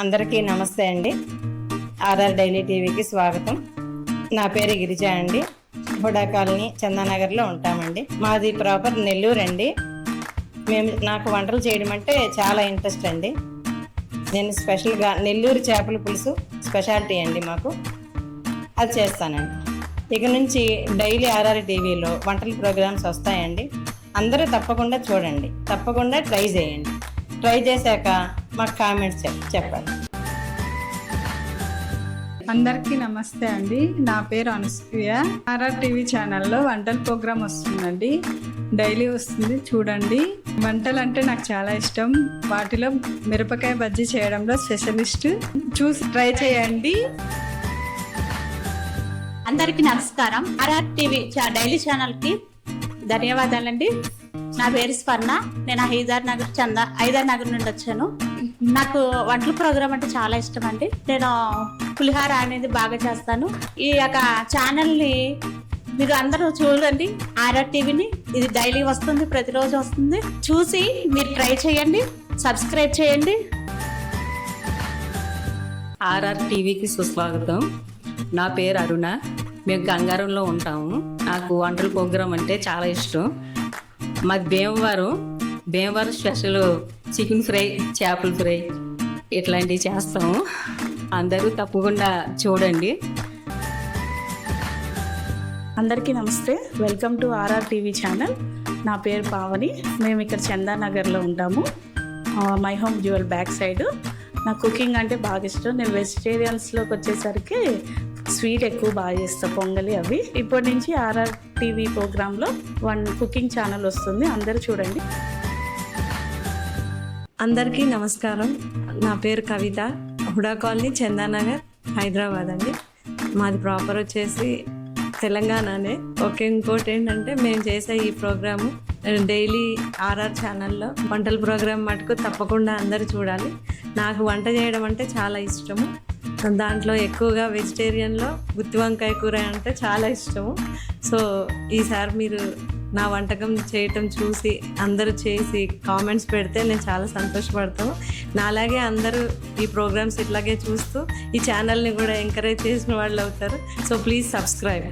అందరికీ నమస్తే అండి. ఆర్ఆర్ డైలీ టీవీకి స్వాగతం. నా పేరు గిరిజ అండి. హుడా కాలనీ చందానగర్లో ఉంటామండి. మాది ప్రాపర్ నెల్లూరు అండి. నాకు వంటలు చేయడం అంటే చాలా ఇంట్రెస్ట్ అండి. నేను స్పెషల్గా నెల్లూరు చేపల పులుసు స్పెషాలిటీ అండి మాకు, అది చేస్తానండి. ఇక నుంచి డైలీ ఆర్ఆర్ టీవీలో వంటల ప్రోగ్రామ్స్ వస్తాయండి. అందరూ తప్పకుండా చూడండి, తప్పకుండా ట్రై చేయండి. ట్రై చేశాక మాకు కామెంట్స్ చెప్పండి. అందరికీ నమస్తే అండి. నా పేరు అనసూయ. ఆర్ఆర్ టీవీ ఛానల్లో వంటల ప్రోగ్రామ్ వస్తుందండి. డైలీ వస్తుంది, చూడండి. వంటలు అంటే నాకు చాలా ఇష్టం. వాటిలో మిరపకాయ బజ్జీ చేయడంలో స్పెషలిస్ట్. చూసి ట్రై చేయండి. అందరికీ నమస్కారం. ఆర్ఆర్ టీవీ డైలీ ఛానల్కి ధన్యవాదాలండి. నా పేరు స్వర్ణ. నేను ఐదార్ నగర్ నుండి వచ్చాను. నాకు వంటల ప్రోగ్రామ్ అంటే చాలా ఇష్టం అండి. నేను పులిహార అనేది బాగా చేస్తాను. ఈ యొక్క ఛానల్ని మీరు అందరూ చూడండి. ఆర్ఆర్ టీవీని ఇది డైలీ వస్తుంది, ప్రతిరోజు వస్తుంది. చూసి మీరు ట్రై చేయండి, సబ్స్క్రైబ్ చేయండి. ఆర్ఆర్ టీవీకి సుస్వాగతం. నా పేరు అరుణ. మేము గంగారంలో ఉంటాము. నాకు వంటల ప్రోగ్రాం అంటే చాలా ఇష్టం. మాది భీమవరం స్పెషల్ చికెన్ ఫ్రై, చేపల ఫ్రై ఇట్లాంటివి చేస్తాము. అందరూ తప్పకుండా చూడండి. అందరికీ నమస్తే. Welcome to RR TV channel. నా పేరు పావని. మేము ఇక్కడ చందానగర్లో ఉంటాము. My home jewel back side. నాకు కుకింగ్ అంటే బాగా ఇష్టం. నేను వెజిటేరియన్స్లోకి వచ్చేసరికి స్వీట్ ఎక్కువ బాగా చేస్తాను, పొంగలి అవి. ఇప్పటి నుంచి ఆర్ఆర్ టీవీ ప్రోగ్రాంలో కుకింగ్ ఛానల్ వస్తుంది, అందరూ చూడండి. అందరికీ నమస్కారం. నా పేరు కవిత. హుడా కాలనీ చందానగర్, హైదరాబాద్ అండి. మాది ప్రాపర్ వచ్చేసి తెలంగాణనే. ఇంకోటి ఏంటంటే మేము చేసే ఈ ప్రోగ్రాము డైలీ ఆర్ఆర్ ఛానల్లో వంటల ప్రోగ్రాం మటుకు తప్పకుండా అందరూ చూడాలి. నాకు వంట చేయడం అంటే చాలా ఇష్టము. దాంట్లో ఎక్కువగా వెజిటేరియన్లో గుత్తి వంకాయ కూర అంటే చాలా ఇష్టము. సో ఈసారి మీరు నా వంటకం చేయటం చూసి అందరూ చేసి కామెంట్స్ పెడితే నేను చాలా సంతోషపడతాను. నాలాగే అందరూ ఈ ప్రోగ్రామ్స్ ఇట్లాగే చూస్తూ ఈ ఛానల్ని కూడా ఎంకరేజ్ చేసిన వాళ్ళు అవుతారు. So please subscribe.